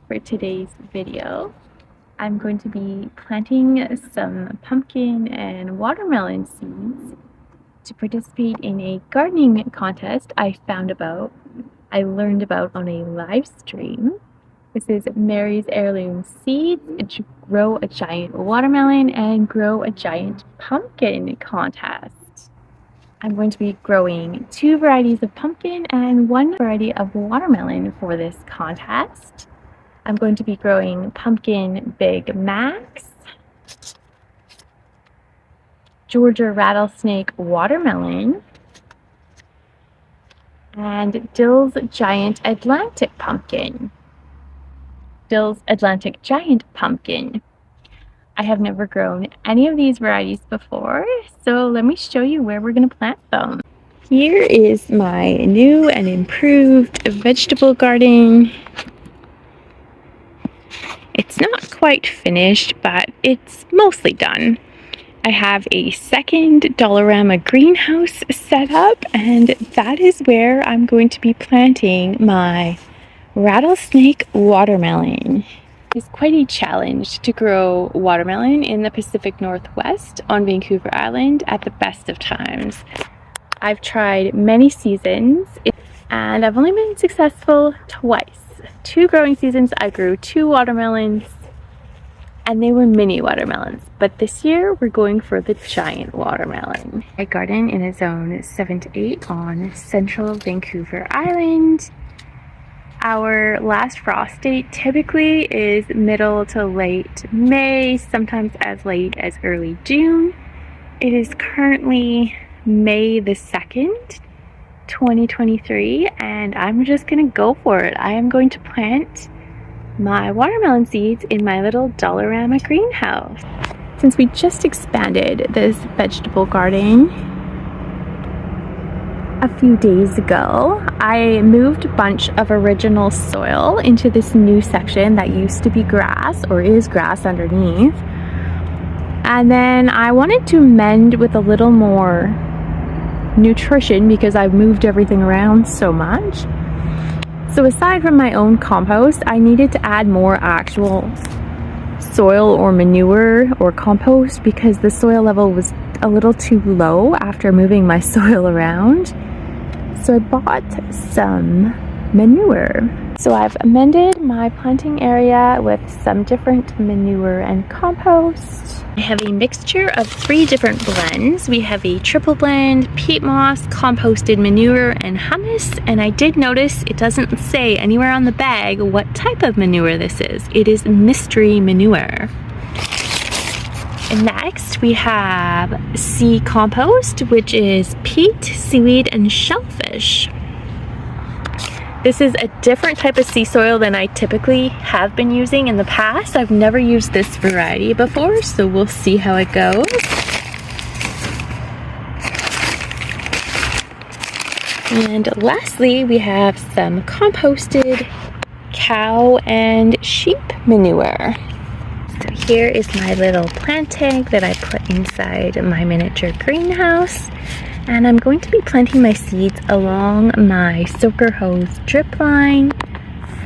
For today's video, I'm going to be planting some pumpkin and watermelon seeds to participate in a gardening contest I learned about on a live stream. This is Mary's Heirloom Seeds to Grow a Giant Watermelon and Grow a Giant Pumpkin contest. I'm going to be growing 2 varieties of pumpkin and 1 variety of watermelon for this contest. I'm going to be growing pumpkin Big Max, Georgia rattlesnake watermelon, and Dill's Giant Atlantic pumpkin. Dill's Atlantic Giant pumpkin. I have never grown any of these varieties before, so let me show you where we're going to plant them. Here is my new and improved vegetable garden. It's not quite finished, but it's mostly done. I have a second Dollarama greenhouse set up, and that is where I'm going to be planting my rattlesnake watermelon. It's quite a challenge to grow watermelon in the Pacific Northwest on Vancouver Island at the best of times. I've tried many seasons, and I've only been successful twice. 2 growing seasons I grew 2 watermelons, and they were mini watermelons, but this year we're going for the giant watermelon. I garden in a zone 7 to 8 on central Vancouver Island. Our last frost date typically is middle to late May, sometimes as late as early June. It is currently May the 2nd, 2023, and I'm just gonna go for it. I am going to plant my watermelon seeds in my little Dollarama greenhouse. Since we just expanded this vegetable garden a few days ago, I moved a bunch of original soil into this new section that used to be grass, or is grass underneath, and then I wanted to mend with a little more nutrition because I've moved everything around so much. So aside from my own compost, I needed to add more actual soil or manure or compost because the soil level was a little too low after moving my soil around. So I bought some manure. So I've amended my planting area with some different manure and compost. I have a mixture of 3 different blends. We have a triple blend, peat moss, composted manure, and humus. And I did notice it doesn't say anywhere on the bag what type of manure this is. It is mystery manure. And next we have sea compost, which is peat, seaweed, and shellfish. This is a different type of sea soil than I typically have been using in the past. I've never used this variety before, so we'll see how it goes. And lastly, we have some composted cow and sheep manure. So here is my little plant tank that I put inside my miniature greenhouse. And I'm going to be planting my seeds along my soaker hose drip line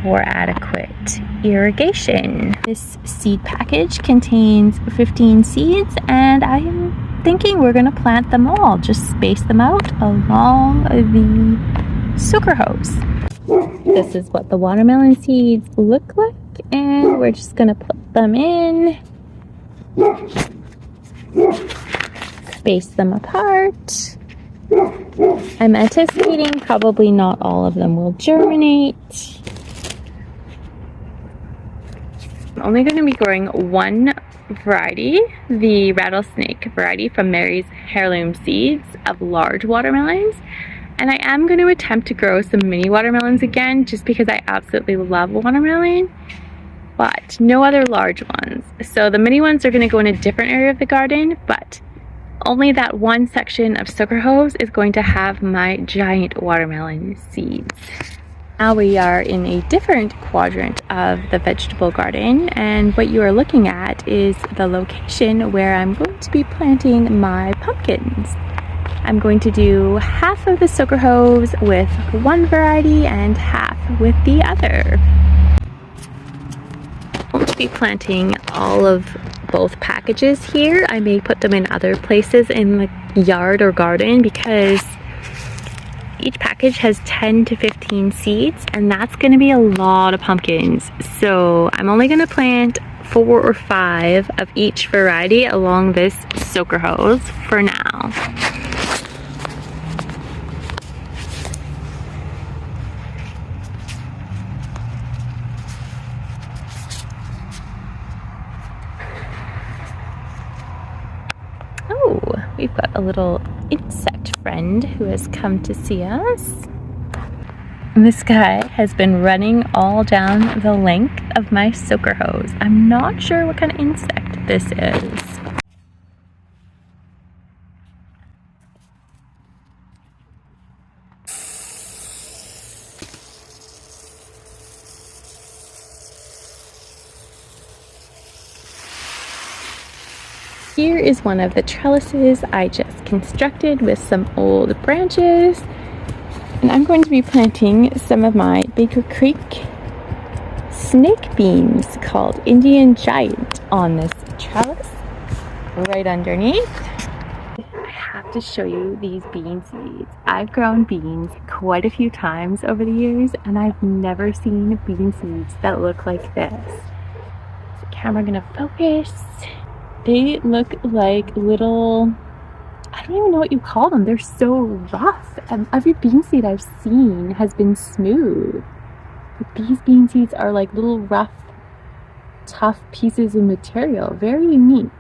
for adequate irrigation. This seed package contains 15 seeds, and I am thinking we're going to plant them all. Just space them out along the soaker hose. This is what the watermelon seeds look like, and we're just going to put them in. Space them apart. I'm anticipating probably not all of them will germinate. I'm only going to be growing 1 variety, the rattlesnake variety from Mary's Heirloom Seeds of large watermelons. And I am going to attempt to grow some mini watermelons again just because I absolutely love watermelon, but no other large ones. So the mini ones are going to go in a different area of the garden, but only that one section of soaker hose is going to have my giant watermelon seeds. Now we are in a different quadrant of the vegetable garden, and what you are looking at is the location where I'm going to be planting my pumpkins. I'm going to do half of the soaker hose with one variety and half with the other. be planting all of both packages here. I may put them in other places in the yard or garden because each package has 10 to 15 seeds, and that's going to be a lot of pumpkins. So I'm only going to plant 4 or 5 of each variety along this soaker hose for now. Oh, we've got a little insect friend who has come to see us. And this guy has been running all down the length of my soaker hose. I'm not sure what kind of insect this is. Here is one of the trellises I just constructed with some old branches. And I'm going to be planting some of my Baker Creek snake beans called Indian Giant on this trellis right underneath. I have to show you these bean seeds. I've grown beans quite a few times over the years, and I've never seen bean seeds that look like this. Is the camera gonna focus? They look like little, I don't even know what you call them. They're so rough. And every bean seed I've seen has been smooth. But these bean seeds are like little rough, tough pieces of material. Very unique.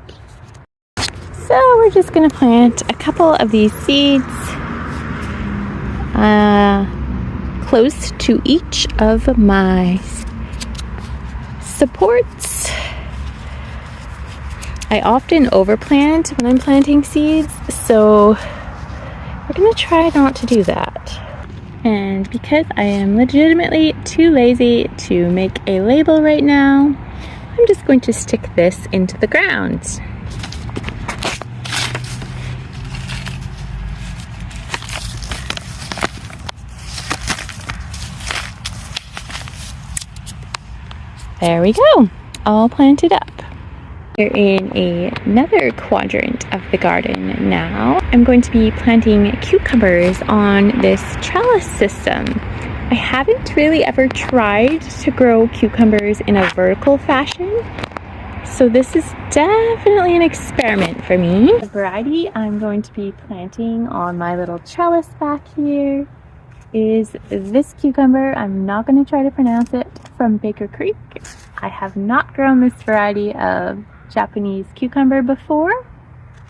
So we're just gonna plant a couple of these seeds close to each of my supports. I often overplant when I'm planting seeds, so we're gonna try not to do that. And because I am legitimately too lazy to make a label right now, I'm just going to stick this into the ground. There we go, all planted up. We're in another quadrant of the garden now. I'm going to be planting cucumbers on this trellis system. I haven't really ever tried to grow cucumbers in a vertical fashion, so this is definitely an experiment for me. The variety I'm going to be planting on my little trellis back here is this cucumber. I'm not going to try to pronounce it, from Baker Creek. I have not grown this variety of Japanese cucumber before,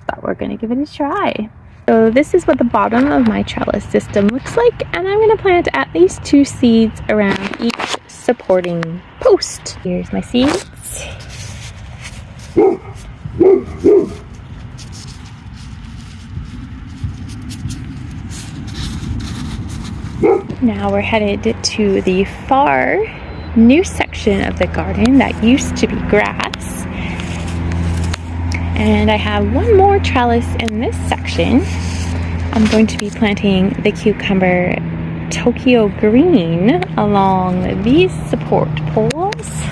but we're gonna give it a try. So this is what the bottom of my trellis system looks like, and I'm gonna plant at least 2 seeds around each supporting post. Here's my seeds. Now we're headed to the far new section of the garden that used to be grass. And I have one more trellis in this section. I'm going to be planting the cucumber Tokyo Green along these support poles.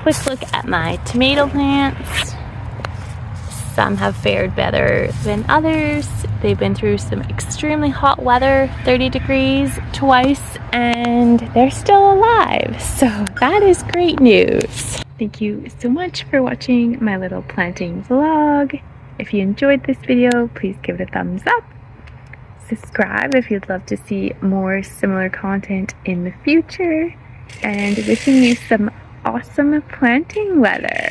Quick look at my tomato plants. Some have fared better than others. They've been through some extremely hot weather, 30 degrees twice, and they're still alive. So that is great news. Thank you so much for watching my little planting vlog. If you enjoyed this video, please give it a thumbs up. Subscribe if you'd love to see more similar content in the future. And wishing you some awesome planting weather.